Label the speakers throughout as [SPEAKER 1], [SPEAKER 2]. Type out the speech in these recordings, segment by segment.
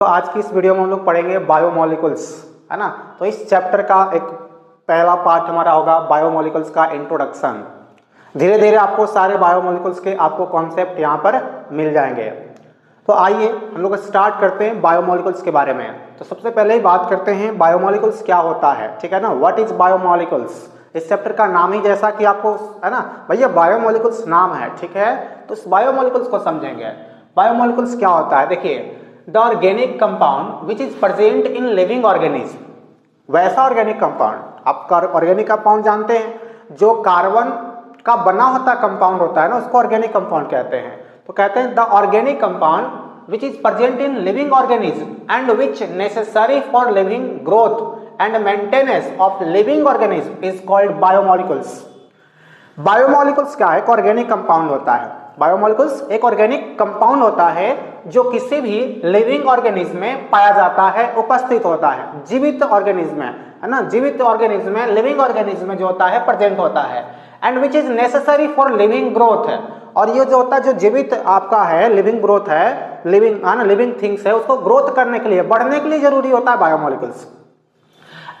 [SPEAKER 1] तो आज की इस वीडियो में हम लोग पढ़ेंगे बायोमोलिकुल्स, है ना। तो इस चैप्टर का एक पहला पार्ट हमारा होगा बायोमोलिकुल्स का इंट्रोडक्शन। धीरे धीरे आपको सारे बायोमोलिकुल्स के आपको कॉन्सेप्ट यहाँ पर मिल जाएंगे। तो आइए हम लोग स्टार्ट करते हैं बायोमोलिकुल्स के बारे में। तो सबसे पहले ही बात करते हैं बायोमोलिकुल्स क्या होता है, ठीक है ना। What is biomolecules. इस चैप्टर का नाम ही जैसा कि आपको, है ना भैया, बायोमोलिकुल्स नाम है, ठीक है। तो इस बायोमोलिकुल्स को समझेंगे। बायोमोलिकुल्स क्या होता है, देखिए, the organic compound which is present in living organism. वैसा ऑर्गेनिक कंपाउंड, आप ऑर्गेनिक कंपाउंड जानते हैं, जो कार्बन का बना होता कंपाउंड होता है ना, उसको ऑर्गेनिक कंपाउंड कहते हैं। तो कहते हैं the organic compound which is present in living organism and which necessary for living growth and maintenance of living organism is called biomolecules. Biomolecules क्या है, एक ऑर्गेनिक कंपाउंड होता है। बायोमोलिकुल्स एक ऑर्गेनिक कंपाउंड होता है जो किसी भी लिविंग ऑर्गेनिज्म में पाया जाता है, उपस्थित होता है, जीवित ऑर्गेनिज्म में, है ना, जीवित ऑर्गेनिज्म में, लिविंग ऑर्गेनिज्म में जो होता है प्रेजेंट होता है, and which is necessary for living growth है। और ये जो होता है, जो जीवित आपका है, लिविंग ग्रोथ है, लिविंग, है ना, लिविंग थिंग्स है, उसको ग्रोथ करने के लिए, बढ़ने के लिए जरूरी होता है biomolecules.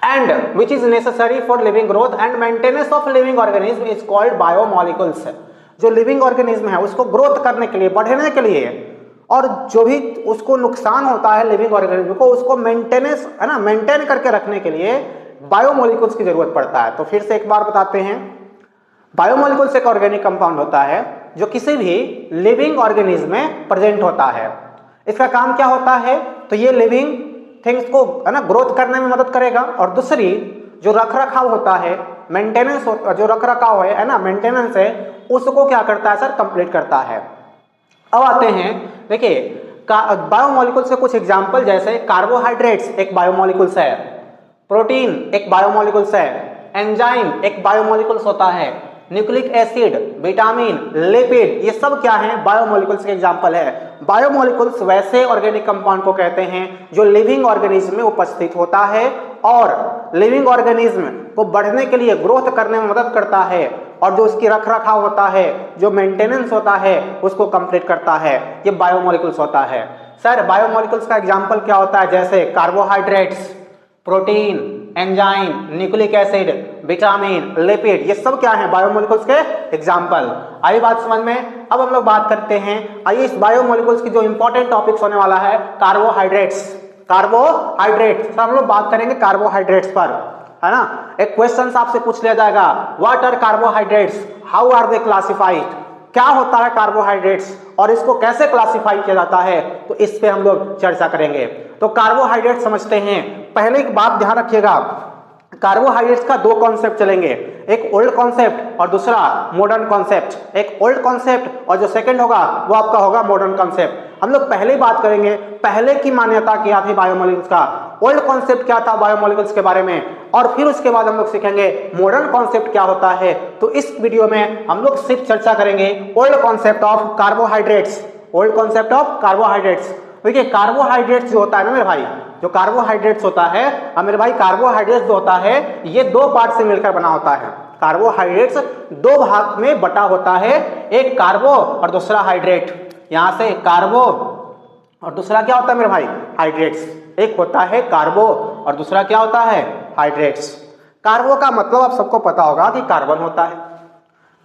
[SPEAKER 1] And which is necessary for living growth and maintenance of living organism is called biomolecules. जो लिविंग ऑर्गेनिज्म है उसको ग्रोथ करने के लिए, बढ़ने के लिए, और जो भी उसको नुकसान होता है लिविंग ऑर्गेनिज्म को, उसको मेंटेनेंस, है ना, मेंटेन करके रखने के लिए बायोमोलिकुल्स की जरूरत पड़ता है। तो फिर से एक बार बताते हैं, बायोमोलिकुल्स एक ऑर्गेनिक कंपाउंड होता है जो किसी भी लिविंग ऑर्गेनिज्म में प्रेजेंट होता है। इसका काम क्या होता है, तो ये लिविंग थिंग्स को, है ना, ग्रोथ करने में मदद करेगा। और दूसरी जो रख रखाव होता है, मेंटेनेंस, जो रख रखाव है ना, मेंटेनेंस है, उसको क्या करता है सर, कंप्लीट करता है। अब आते हैं, देखिए, बायोमोलिकुल्स के कुछ एग्जांपल, जैसे कार्बोहाइड्रेट्स एक बायोमोलिकुल्स है, प्रोटीन एक बायोमोलिकुल्स है, एंजाइम एक बायोमोलिकुल्स होता है, न्यूक्लिक एसिड, विटामिन, लिपिड, ये सब क्या है, बायोमोलिकुल्स के एग्जांपल है। बायोमोलिकुल्स वैसे ऑर्गेनिक कंपाउंड को कहते हैं जो लिविंग ऑर्गेनिज्म में उपस्थित होता है और लिविंग ऑर्गेनिज्म को बढ़ने के लिए, ग्रोथ करने में मदद करता है, और जो उसकी रख रखाव होता है, जो मेंटेनेंस होता है, उसको कंप्लीट करता है, ये बायोमोलिकुल्स होता है। सर बायोमोलिकुल्स का एग्जांपल क्या होता है, जैसे carbohydrates, protein, enzyme, nucleic acid, vitamin, lipid, ये सब क्या है, बायोमोलिकुल्स के एग्जांपल। आई बात समझ में। अब हम लोग बात करते हैं, आइए इस बायोमोलिकुल्स की जो इंपॉर्टेंट टॉपिक्स होने वाला है, कार्बोहाइड्रेट्स। कार्बोहाइड्रेट्स, हम लोग बात करेंगे कार्बोहाइड्रेट्स पर, है ना। एक क्वेश्चन आपसे पूछ लिया जाएगा, what are carbohydrates, how are they classified, क्या होता है कार्बोहाइड्रेट्स और इसको कैसे क्लासिफाई किया जाता है, तो इस पे हम लोग चर्चा करेंगे। तो कार्बोहाइड्रेट समझते हैं। पहले एक बात ध्यान रखिएगा, कार्बोहाइड्रेट्स का दो कॉन्सेप्ट चलेंगे, एक ओल्ड कॉन्सेप्ट और दूसरा मॉडर्न कॉन्सेप्ट। एक ओल्ड कॉन्सेप्ट और जो सेकंड होगा वो आपका होगा मॉडर्न कॉन्सेप्ट। हम लोग पहले ही बात करेंगे, पहले की मान्यता क्या थी बायोमोलिकुल्स का, ओल्ड कॉन्सेप्ट क्या था बायोमोलिकुल्स के बारे में, और फिर उसके बाद हम लोग सीखेंगे मॉडर्न कॉन्सेप्ट क्या होता है। तो इस वीडियो में हम लोग सिर्फ चर्चा करेंगे old concept of carbohydrates, old concept of carbohydrates. देखिए कार्बोहाइड्रेट्स जो होता है ना मेरे भाई, जो कार्बोहाइड्रेट्स होता है, अब मेरे भाई कार्बोहाइड्रेट्स जो होता है ये दो पार्ट से मिलकर बना होता है। कार्बोहाइड्रेट्स दो भाग में बटा होता है, एक कार्बो और दूसरा हाइड्रेट। यहां से कार्बो और दूसरा क्या होता है मेरे भाई, हाइड्रेट्स। एक होता है कार्बो और दूसरा क्या होता है, हाइड्रेट्स। कार्बो का मतलब आप सबको पता होगा कि कार्बन होता है,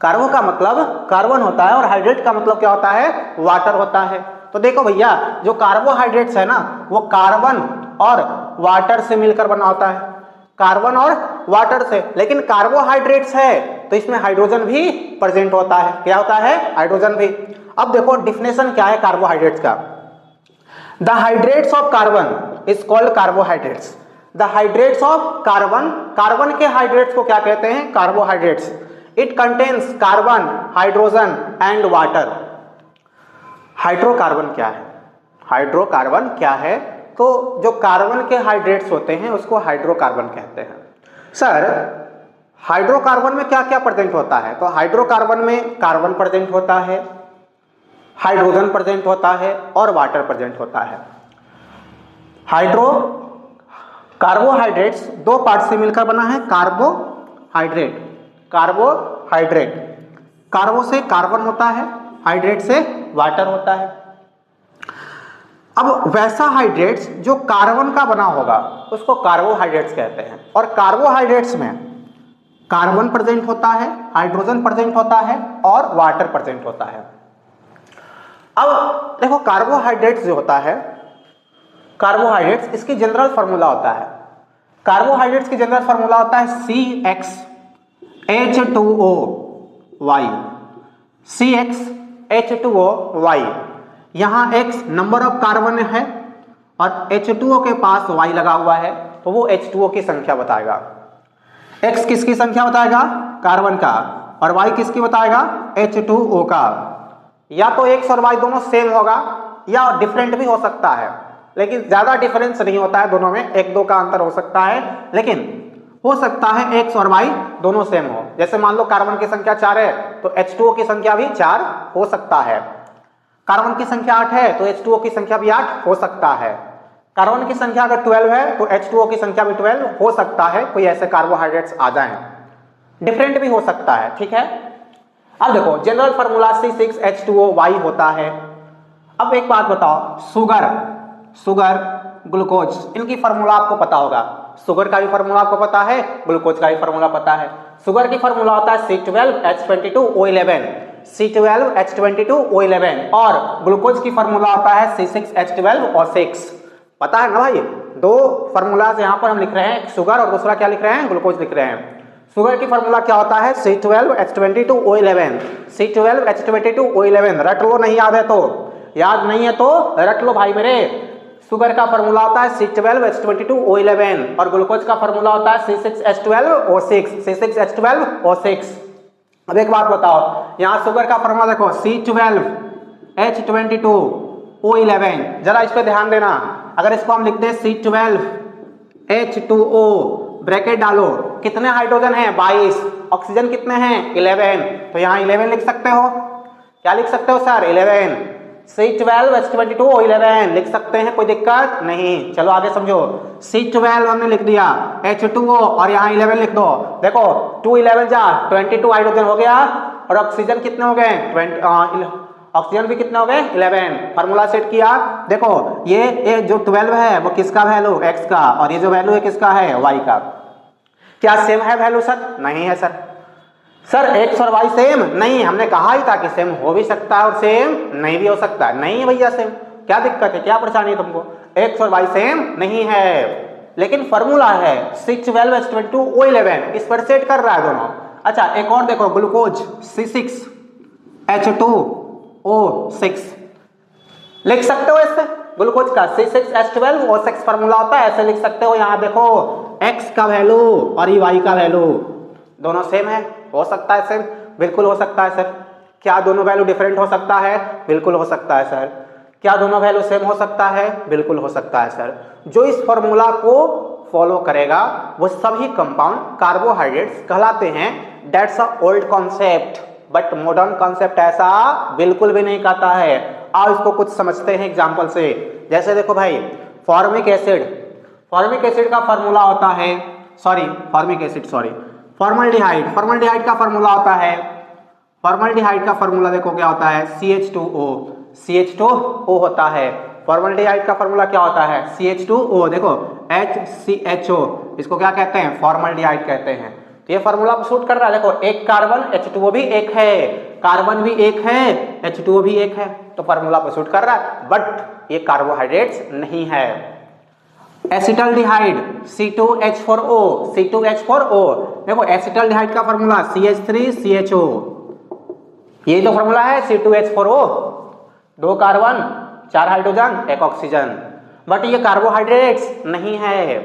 [SPEAKER 1] कार्बो का मतलब कार्बन होता है, और हाइड्रेट का मतलब क्या होता है, वाटर होता है। तो देखो भैया, जो कार्बोहाइड्रेट्स है ना, वो कार्बन और वाटर से मिलकर बना होता है, कार्बन और वाटर से। लेकिन कार्बोहाइड्रेट्स है तो इसमें हाइड्रोजन भी प्रेजेंट होता है, क्या होता है, हाइड्रोजन भी। अब देखो डिफिनेशन क्या है कार्बोहाइड्रेट्स का, the hydrates of carbon is called carbohydrates. The hydrates of carbon, carbon के हाइड्रेट्स को क्या कहते हैं, carbohydrates. It contains carbon, hydrogen and water. Hydrocarbon क्या है, हाइड्रोकार्बन क्या है, तो जो कार्बन के हाइड्रेट्स होते हैं उसको हाइड्रोकार्बन कहते हैं। सर हाइड्रोकार्बन में क्या क्या प्रेजेंट होता है, तो हाइड्रोकार्बन में कार्बन प्रेजेंट होता है, हाइड्रोजन प्रेजेंट होता है और वाटर प्रेजेंट होता है। कार्बोहाइड्रेट्स दो पार्ट से मिलकर बना है, कार्बोहाइड्रेट, कार्बोहाइड्रेट, कार्बो से कार्बन होता है, हाइड्रेट से वाटर होता है। अब वैसा हाइड्रेट्स जो कार्बन का बना होगा उसको कार्बोहाइड्रेट्स कहते हैं। और कार्बोहाइड्रेट्स में कार्बन प्रेजेंट होता है, हाइड्रोजन प्रेजेंट होता है और वाटर प्रेजेंट होता है। अब देखो कार्बोहाइड्रेट्स जो होता है, कार्बोहाइड्रेट्स इसकी जनरल फार्मूला होता है, कार्बोहाइड्रेट्स की जनरल फार्मूला होता है CxH2OY, CxH2OY। यहां X नंबर ऑफ कार्बन है और H2O के पास Y लगा हुआ है, तो वो H2O की संख्या बताएगा। X किसकी संख्या बताएगा? कार्बन का। और Y किसकी बताएगा? H2O का। या तो X और Y दोनों सेम होगा या डिफरेंट भी हो सकता है, लेकिन ज्यादा डिफरेंस नहीं होता है दोनों में, 1-2 का अंतर हो सकता है, लेकिन हो सकता है X और Y दोनों सेम हो। जैसे मान लो कार्बन की संख्या 4 है तो H2O की संख्या भी 4 हो सकता है। कार्बन की संख्या 8 है तो H2O की संख्या भी 8 हो सकता है। कार्बन की संख्या अगर 12 है तो H2O की संख्या भी 12 हो सकता है। कोई ऐसे कार्बोहाइड्रेट्स आ जाएं, डिफरेंट भी हो सकता है, ठीक है। अब देखो जनरल फार्मूला C6H2OY होता है। अब एक बात बताओ, शुगर, ग्लूकोज, इनकी फार्मूला आपको पता होगा। शुगर का भी फार्मूला आपको पता है, ग्लूकोज का भी फार्मूला पता है। शुगर की फार्मूला होता है C12H22O11, C12H22O11 और ग्लूकोज की फार्मूला होता है C6H12O6। पता है ना भाई, 2 फार्मूलाज यहाँ पर हम लिख रहे हैं, एक शुगर और दूसरा क्या लिख रहे हैं? ग्लूकोज लिख रहे हैं। शुगर की फार्मूला क्या होता है? C12H22O11, C12H22O11। रट लो, नहीं याद है तो, याद नहीं है तो रट लो भाई मेरे। शुगर का फार्मूला होता है C12H22O11 और ग्लूकोज का फार्मूला होता है C6H12O6, C6H12O6। अब एक बात बताओ, यहाँ शुगर का फार्मूला देखो C12H22O11, जरा इस पे ध्यान देना। अगर इसको हम लिखते हैं C12H2O, ब्रैकेट डालो, कितने हाइड्रोजन हैं? 22, ऑक्सीजन कितने हैं? 11, तो यहाँ 11 लिख सकते हो। क्या लिख सकते हो सर? 11। C12H22O11 लिख सकते हैं, कोई दिक्कत नहीं। चलो आगे समझो, C12 हमने लिख दिया, H2O और यहाँ 11 लिख दो। देखो 2 11 जा 22 हाइड्रोजन हो गया और ऑक्सीजन कितने हो गए? ऑक्सीजन भी कितने हो गए? 11। फार्मूला सेट किया। देखो ये जो 12 है वो किसका वैल्यू? X का, और ये जो वैल्यू है किसका है? Y का। क्या सेम है वैल्यू सर? नहीं है सर। सर X और Y सेम नहीं, हमने कहा ही था कि सेम हो भी सकता है और सेम नहीं भी हो सकता है। नहीं है भैया सेम, क्या दिक्कत है, क्या परेशानी है तुमको? X और Y सेम नहीं है, लेकिन फार्मूला है C12H22O11, इस पर सेट कर रहा है दोनों। अच्छा एक और देखो, ग्लूकोज C6H2O6 लिख सकते हो इससे। ग्लूकोज का C6H12O6 फार्मूला होता है, ऐसे लिख सकते हो। यहाँ देखो X का वैल्यू और Y का वैल्यू दोनों सेम है। हो सकता है सेम, बिल्कुल हो सकता है सर। क्या दोनों वैल्यू डिफरेंट हो सकता है? बिल्कुल हो सकता है सर। क्या दोनों वैल्यू सेम हो सकता है? बिल्कुल हो सकता है सर। जो इस फॉर्मूला को फॉलो करेगा वो सभी कंपाउंड कार्बोहाइड्रेट्स कहलाते हैं। That's a old concept, but modern concept ऐसा बिल्कुल भी नहीं कहता है। आओ इसको कुछ समझते हैं एग्जाम्पल से। जैसे देखो भाई, फॉर्मिक एसिड का फॉर्मूला होता है, फॉर्मल्डिहाइड का फॉर्मूला होता है। फॉर्मल्डिहाइड का फॉर्मूला देखो क्या होता है? CH2O होता है। फॉर्मल्डिहाइड का फॉर्मूला क्या होता है? CH2O। देखो HCHO, इसको क्या कहते हैं? फॉर्मल्डिहाइड कहते हैं। तो ये फॉर्मूला सूट कर रहा है। देखो एक कार्बन, H2O भी एक है, कार्बन भी एक है, H2O भी एक है, तो फॉर्मूला पर सूट कर रहा है, बट ये कार्बोहाइड्रेट्स नहीं है। एसिटल्डिहाइड C2H4O, देखो एसिटल्डिहाइड का फॉर्मूला CH3CHO, यही तो फॉर्मूला है C2H4O, 2 carbon 4 hydrogen 1 oxygen, but ये कार्बोहाइड्रेट्स नहीं है।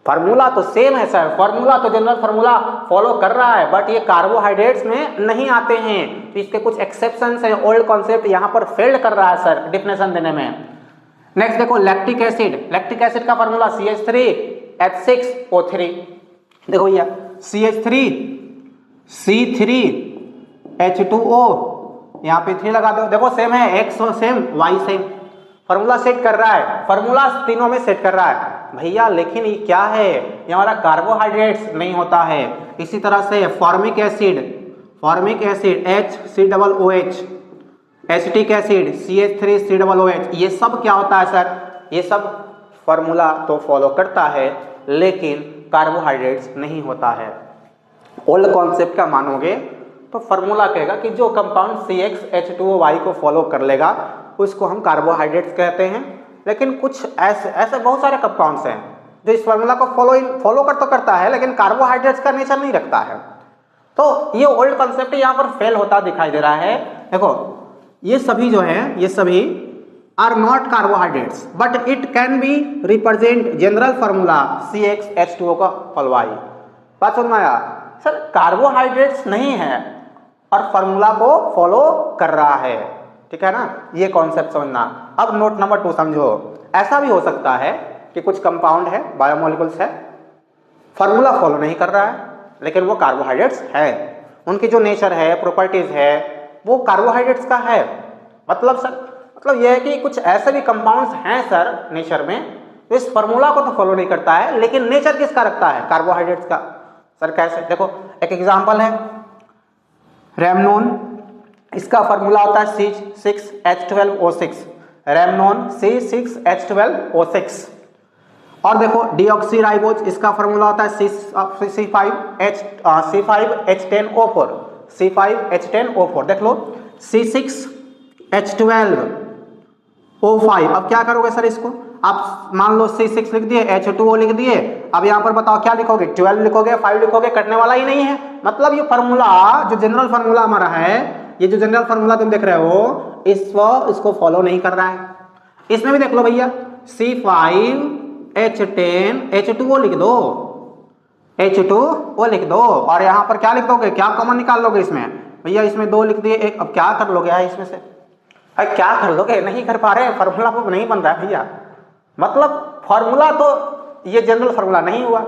[SPEAKER 1] फार्मूला तो सेम है सर, फार्मूला तो जनरल फार्मूला फॉलो कर रहा है, बट ये कार्बोहाइड्रेट्स में नहीं आते हैं। तो इसके कुछ एक्सेप्शंस हैं, ओल्ड कॉन्सेप्ट यहाँ पर फेल्ड कर रहा है सर डिफिनेशन देने में। नेक्स्ट देखो लैक्टिक एसिड का फॉर्मूला CH3H6O3। देखो भैया C3H2O, यहाँ पे 3 लगा दो। देखो सेम है, X same, Y same, formula set कर रहा है, फॉर्मूला तीनों में सेट कर रहा है भैया। लेकिन ये क्या है? ये हमारा कार्बोहाइड्रेट्स नहीं होता है। इसी तरह से formic acid HCOOH, acetic acid CH3COOH, ये सब क्या होता है सर? ये सब फॉर्मूला तो फॉलो करता है लेकिन कार्बोहाइड्रेट्स नहीं होता है। ओल्ड कॉन्सेप्ट का मानोगे तो फॉर्मूला कहेगा कि जो कंपाउंड CxH2O को फॉलो कर लेगा उसको हम कार्बोहाइड्रेट्स कहते हैं, लेकिन कुछ ऐसे बहुत सारे कंपाउंड्स हैं जो इस फॉर्मूला को फॉलो करता है लेकिन कार्बोहाइड्रेट्स का नेचर नहीं रखता है। तो ये ओल्ड कॉन्सेप्ट यहाँ पर फेल होता दिखाई दे रहा है। देखो ये सभी जो है, ये सभी are not carbohydrates but it can be represent general formula CxH2O का फॉलोवाई। बात समझ में आया? सर कार्बोहाइड्रेट्स नहीं है और फार्मूला को फॉलो कर रहा है, ठीक है ना? ये कॉन्सेप्ट समझना। अब नोट नंबर 2 समझो। ऐसा भी हो सकता है कि कुछ कंपाउंड है, बायोमोलिकुल्स है, फार्मूला फॉलो नहीं कर रहा है लेकिन वो कार्बोहाइड्रेट्स है, उनकी जो नेचर है, प्रॉपर्टीज है, वो कार्बोहाइड्रेट्स का है। मतलब यह है कि कुछ ऐसे भी कंपाउंड्स हैं सर नेचर में तो इस फार्मूला को तो फॉलो नहीं करता है लेकिन नेचर किसका रखता है? कार्बोहाइड्रेट्स का। सर कैसे? देखो एक एग्जांपल है रेमनोन, इसका फार्मूला होता है C6H12O6, रेमनोन C6H12O6। और देखो डीऑक्सीराइबोज, इसका फार्मूला होता है C5H10O4, C5H10O4। देख लो C6H12O5। अब क्या करोगे सर इसको? आप मान लो C6 लिख दिए, H2O लिख दिए, अब यहाँ पर बताओ क्या लिखोगे? 12 लिखोगे, 5 लिखोगे? कटने वाला ही नहीं है। मतलब ये फार्मूला जो जनरल फार्मूला हमारा है, ये जो जनरल फार्मूला तुम देख रहे हो इसको फॉलो नहीं कर रहा है। इसमें भी देख लो भैया C5H10H2O लिख दो, H2O लिख दो और यहाँ पर क्या लिख दोगे? क्या कॉमन निकाल लोगे इसमें? भैया इसमें 2 लिख दिए, एक। अब क्या कर लोगे यार इसमें से? अरे क्या कर लोगे? नहीं कर पा रहे, फार्मूला को नहीं बन रहा है भैया। मतलब फार्मूला तो ये जनरल फार्मूला नहीं हुआ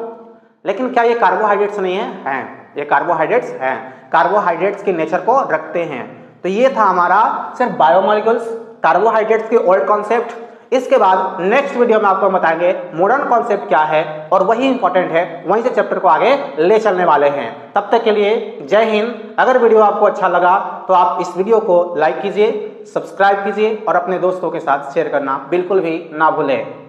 [SPEAKER 1] लेकिन क्या ये कार्बोहाइड्रेट्स नहीं है? हैं, ये कार्बोहाइड्रेट्स हैं, कार्बोहाइड्रेट्स के नेचर को रखते हैं। तो ये था हमारा सिर्फ बायोमोलिकुल्स, कार्बोहाइड्रेट्स के ओल्ड कॉन्सेप्ट। इसके बाद नेक्स्ट वीडियो में आपको बताएंगे मॉडर्न कॉन्सेप्ट क्या है और वही इंपॉर्टेंट है, वहीं से चैप्टर को आगे ले चलने वाले हैं। तब तक के लिए जय हिंद। अगर वीडियो आपको अच्छा लगा तो आप इस वीडियो को लाइक कीजिए, सब्सक्राइब कीजिए और अपने दोस्तों के साथ शेयर करना बिल्कुल भी ना भूलें।